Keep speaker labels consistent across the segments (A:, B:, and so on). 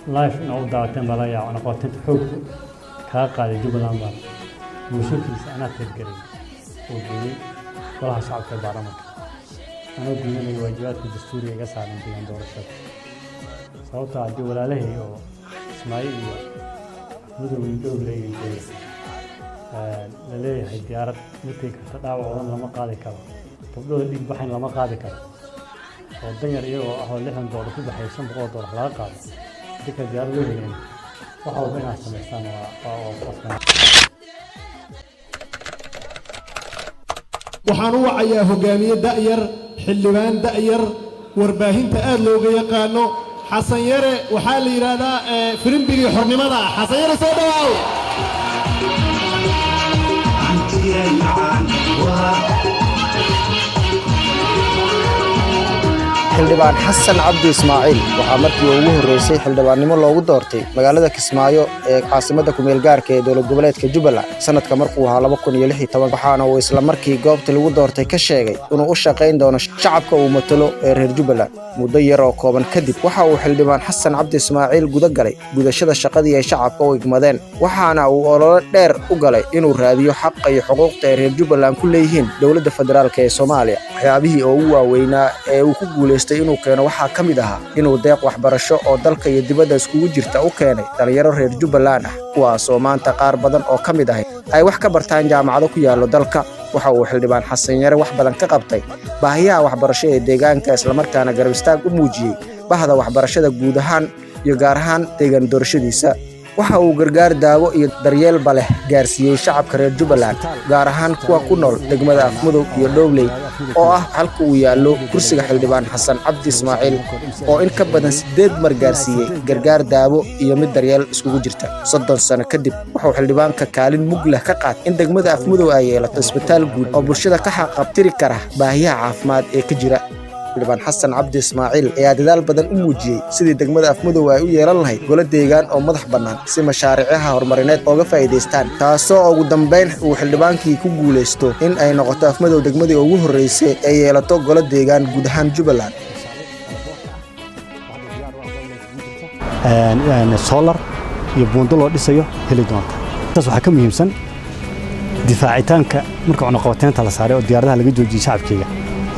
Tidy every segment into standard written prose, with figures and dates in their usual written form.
A: لايف إن أو دعوتين بلايا وأنا قلت حب كاقا جبلان بار وشوفي أنا تذكري وجيني والله صعب في البرامج أنا دينا الواجبات الدستورية قصة من دينا دور الشرق صوت عدي ولا له هو إسماعيل مدرو يدور لي لليه هي ديارة متى كتداوى ولا ما قاضي كلا تبدو اللي بحين لما قاضي كلا والدنيا ريو أهو اللي هم دور كل بحين سن بقول دور لا قاضي ديك ديارة له هي وحاول بين السمستان وقصنا
B: waxaan u wacayaa hogaamiye da'yar xildhibaan da'yar warbaahinta aad looga yaqaano xasan yare waxaa la yiraahdaa firimbiga xornimada xasan yare soo dhawaaw
C: xildhibaan xasan cabdi ismaaciil waxaa markii ugu horeysay xildhibaannimo loogu doortay magaalada Kismaayo ee caasimadda ku meel gaarka ee dowlad goboleedka Jubbaland sanadka markuu ahaa 2016 waxaana uu isla markii goobta lagu doortay ka sheegay inuu u shaqayn doono shacabka uu matalo ee reer Jubbaland muddo yar oo kooban kadib waxa uu xildhibaan xasan cabdi ismaaciil guda galay gudashada shaqadii ay shacabka u igmadeen waxaana uu olole dheer u galay inuu raadiyo xaqqa iyo xuquuqda ay reer Jubbaland ku leeyihiin dowladda federaalka ee Soomaaliya waxyaabihii ugu waaweynaa ee uu ku guuleystay inuu keeno waxaa ka mid ahaa inuu deeq waxbarasho oo dalka iyo dibadda iskugu jirta u keenay dhalinyaro reer Jubbaland ah kuwaas oo maanta qaar badan oo ka mid ah ay wax ka bartaan jaamacado ku yaalo dalka waxa uu xildhibaan xasan yare wax badan ka qabtay baahiyaha waxbarasho ee deegaanka isla markaana garab istaag u muujiyay bahda waxbarashada guud ahaan iyo gaar ahaan deegaan doorashadiisa waxa uu gargaar daawo iyo daryeel bale gaarsiiyay shacabka reer Jubbaland gaar ahaan kuwa ku nool degmada Afmadow iyo Dowley oo ah halka uu yaalo kursiga xildhibaan xasan cabdi ismaaciil oo in ka badan 8 mar gaarsiiyay gargaar daawo iyo mid daryeel iskugu jirta 30 sano kadib wuxuu xildhibaanka kaalin mug leh ka qaatay in degmada Afmadow ay yeelato isbitaal guud oo bulshada ka xaqabtiri kara baahiyaha caafimaad ee ka jira xildhibaan xasan cabdi ismaaciil ayaa dadaal badan u muujiyay sidii degmada Afmadow ay u yeelan lahayd golo deegaan oo madax bannaan si mashaariicaha horumarineed uga faa'iideystaan taasoo ugu dambeyn uu xildhibaankii ku guuleysto in ay noqoto Afmadow degmadii ugu horeysay ee yeelato golo deegaan guud ahaan Jubbaland
A: solar iyo buundo loo dhisayo heli doonta taas waxa ka muhiimsan difaacitaanka marka uu noqoteenta la saaray oo diyaaradaha laga joojiyay shacabkiga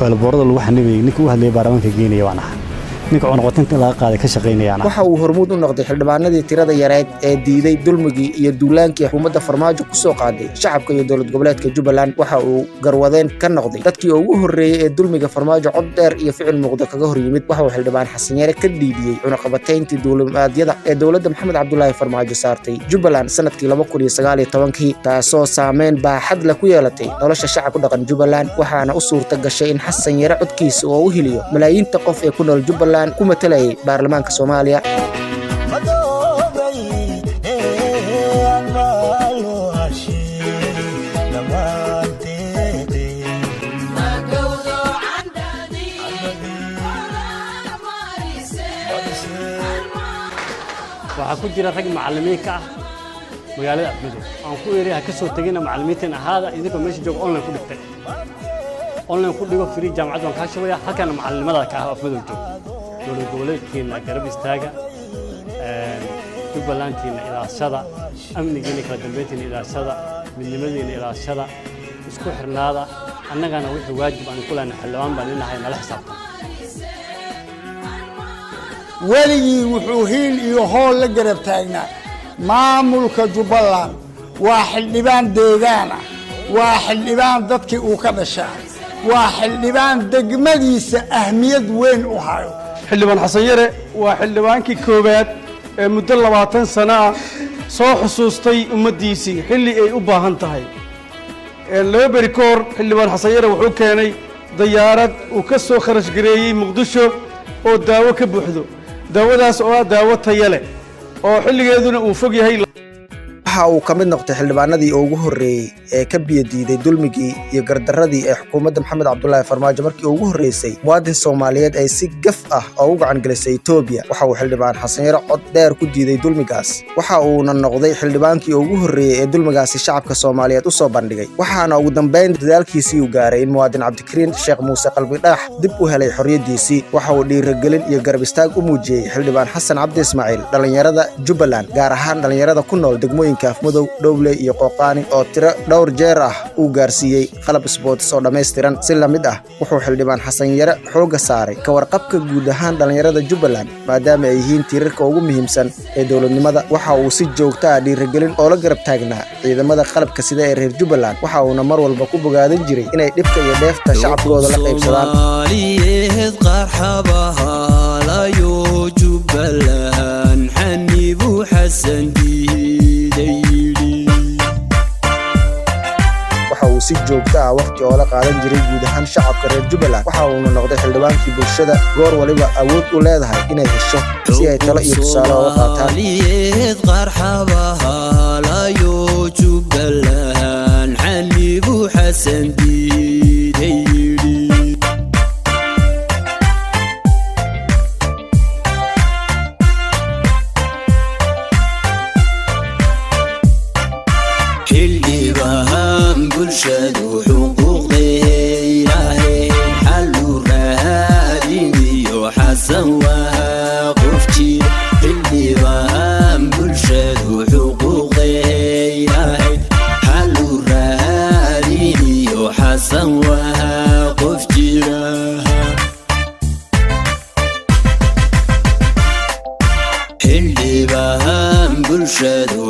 A: البورد اللي واحد نبي نك واحد اللي بارمان كجيني وانا نك عن قطنت لا قاعد كشقيني أنا
C: waxa uu hormuud u noqday xildhibaanadii tirada yareed ee diiday dulmigii iyo duulaankii xukuumadda farmaajo ku soo qaaday shacabka iyo dowlad goboleedka Jubbaland waxa uu garwadeen ka noqday dadkii ugu horeeyay ee dulmiga farmaajo cod dheer iyo ficil muuqda kaga hor yimid waxa uu xildhibaan xasan yare ka diidiyay cunaqabatayntii dowladnimaadyada ee dowladda maxamed cabdullaahi farmaajo saartay Jubbaland sanadkii 2019 taasoo saameyn baaxad la ku yeelatay nolosha shacabka dhaqan Jubbaland waxaana u suurta gashay in xasan yare codkiisa oo u heliyo malaayiinta qof ee ku nool Jubbaland كما تلاقي برلمان كصوماليا
A: waxaa ku jira rag macallimiin ka ah magaalada Afmadow aan ku yeeray ka soo tagina macallimiintan ahaada idinka meesha joog online ku dhigtay online ku dhigo free jaamacad waan ka shaqeeyaa halkan macallimada ka ah Afmadow joog dowlad goboleedkeena garab istaaga Jubbalandkeena ilaashada amnigeena kala dambeynteena ilaashada midnimadeena ilaashada isku xirnaada annagana wixii waajib aan ku leenahay xildhibaan baan inahay nala xisaabtan
D: weligii wuxuu hiil iyo hool la garab taagnaa maamulka Jubbaland waa xildhibaan deegaan ah waa xildhibaan dadkii uu ka dhashay waa xildhibaan degmadiisa ahmiyad weyn u hayo
B: xildhibaan xasan yare waa xildhibaankii koobaad ee muddo 20 sano ah soo xusuustay ummadiisii xilli ay u baahan tahay laba bari koor xildhibaan xasan yare wuxuu keenay diyaarad uu ka soo kharash gareeyay Muqdisho oo daawo ka buuxdo daawadaas oo daawo tayo leh oo xilligeeduna uu fog yahay
C: waxa uu ka mid noqday xildhibaanadii ugu horreeyey ee ka biyadiiday dulmigii iyo gardaradii ee xukuumadda maxamed cabdullaahi farmaajo markii ugu horreysay muwaadin Soomaaliyeed ay si gaf ah ugu gacan gelisay Itoobiya. waxa uu xildhibaan xasan yare cod dheer ku diiday dulmigaas, waxa uuna noqday xildhibaankii ugu horreeyey ee dulmigaasi shacabka Soomaaliyeed u soo bandhigay. waxaana ugu dambeyn dadaalkiisii uu gaaray in muwaadin Cabdikariin Sheekh Muuse Qalbidhagax dib u helay xorriyadiisii. waxa uu dhiirigelin iyo garab istaag u muujiyey xildhibaan Xasan Cabdi Ismaaciil dhalinyarada Jubbaland, gaar ahaan dhalinyarada ku nool degmooyinka Afmadow, Dhowle iyo Qooqaani oo tiro dhowr jeer ah uu gaarsiiyey qalab sports oo dhammaystiran. si la mid ah wuxuu xildhibaan xasan yare xooga saaray ka warqabka guud ahaan dhalinyarada Jubbaland maadaama ay yihiin tiirarka ugu muhiimsan ee dowladnimada. waxa uu si joogto ah dhiirigelin oo la garab taagnaa ciidamada qalabka sida ee reer Jubbaland. waxa uuna mar walba ku bogaadan jiray inay dhibka iyo dheefta shacabkooda la qaybsadaan. waxa uu si joogto ah waqti oo la qaadan jiray guud ahaan shacabka reer Jubbaland. waxa uu noqday xildhibaankii bulshada goor waliba awood u leedahay inay hesho si ay talo iyo tusaale uga qaataan.
E: bulshadu xuquuqdeedahay xallu raadiniyo xasan waa qof jir xildhibaan bulshadu xuquuqdeedahay xallu raadiniyo xasan waa qof jira xildhibaan bulshadu